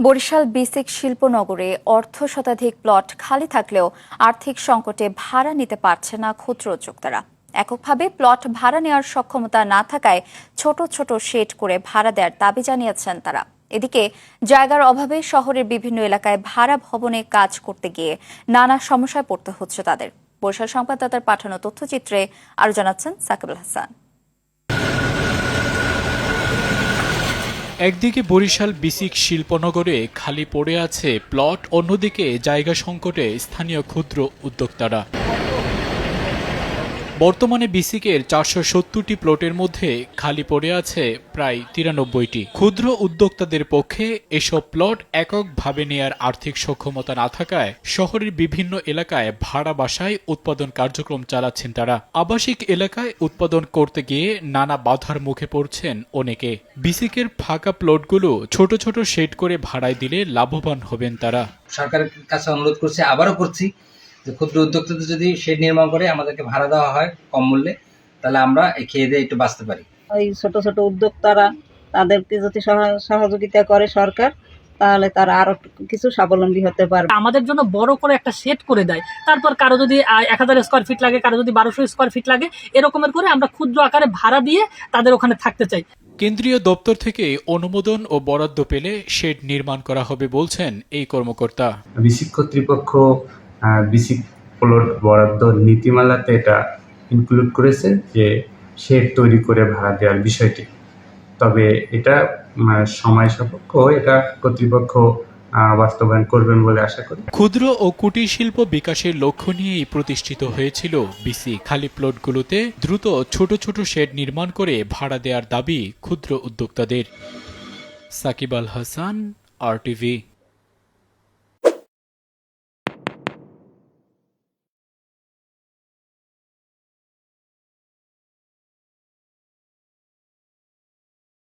বরিশাল বিসিক শিল্পনগরে অর্ধ শতাধিক প্লট খালি থাকলেও আর্থিক সংকটে ভাড়া নিতে পারছে না ক্ষুদ্র উদ্যোক্তারা। এককভাবে প্লট ভাড়া নেওয়ার সক্ষমতা না থাকায় ছোট ছোট শেড করে ভাড়া দেওয়ার দাবি জানিয়েছেন তারা। এদিকে জায়গার অভাবে শহরের বিভিন্ন এলাকায় ভাড়া ভবনে কাজ করতে গিয়ে নানা সমস্যায় পড়তে হচ্ছে তাদের। বরিশাল সংবাদদাতার পাঠানো তথ্যচিত্রে আরো জানাচ্ছেন সাকিব আল হাসান। একদিকে বরিশাল বিসিক শিল্পনগরে খালি পড়ে আছে প্লট, অন্যদিকে জায়গা সংকটে স্থানীয় ক্ষুদ্র উদ্যোক্তারা। বর্তমানে বিসিকের 470টি প্লটের মধ্যে খালি পড়ে আছে প্রায় 93টি। ক্ষুদ্র উদ্যোক্তাদের পক্ষে এসব প্লট এককভাবে নেয়ার আর্থিক সক্ষমতা না থাকায় শহরের বিভিন্ন এলাকায় ভাড়া বাসায় উৎপাদন কার্যক্রম চালাচ্ছেন তারা। আবাসিক এলাকায় উৎপাদন করতে গিয়ে নানা বাধার মুখে পড়ছেন অনেকে। বিসিকের ফাঁকা প্লটগুলো ছোট ছোট শেড করে ভাড়ায় দিলে লাভবান হবেন তারা। সরকারের কাছে অনুরোধ করছি, আবারও করছি যে ক্ষুদ্র উদ্যোক্তাদের যদি শেড নির্মাণ করে আমাদেরকে ভাড়া দেওয়া হয় কম মূল্যে, তাহলে আমরা খেয়ে দিয়ে একটু বাঁচতে পারি। ওই ছোট ছোট উদ্যোক্তারা, তাদেরকে যদি সহযোগিতা করে সরকার, তাহলে তারা আরো কিছু স্বাবলম্বী হতে পারবে। আমাদের জন্য বড় করে একটা সেট করে দেয়, তারপর কারো যদি 1000 স্কোয়ার ফিট লাগে, কারো যদি 1200 স্কোয়ার ফিট লাগে, এরকমের করে আমরা ক্ষুদ্র আকারে ভাড়া দিয়ে তাদের ওখানে থাকতে চাই। কেন্দ্রীয় দপ্তর থেকে অনুমোদন ও বরাদ্দ পেলে শেড নির্মাণ করা হবে বলছেন এই কর্মকর্তা। বিসিক কর্তৃপক্ষ বিসিক প্লট বরাদ্দ নীতিমালাতে এটা ইনক্লুড করেছে যে শেড তৈরি করে ভাড়া দেওয়ার বিষয়টি। তবে এটা সময় সাপেক্ষ, এটা কর্তৃপক্ষ বাস্তবায়ন করবেন বলে আশা করি। ক্ষুদ্র ও কুটির শিল্প বিকাশের লক্ষ্য নিয়েই প্রতিষ্ঠিত হয়েছিল বিসি। খালি প্লটগুলোতে দ্রুত ছোট ছোট শেড নির্মাণ করে ভাড়া দেওয়ার দাবি ক্ষুদ্র উদ্যোক্তাদের। সাকিব আল হাসান, RTV।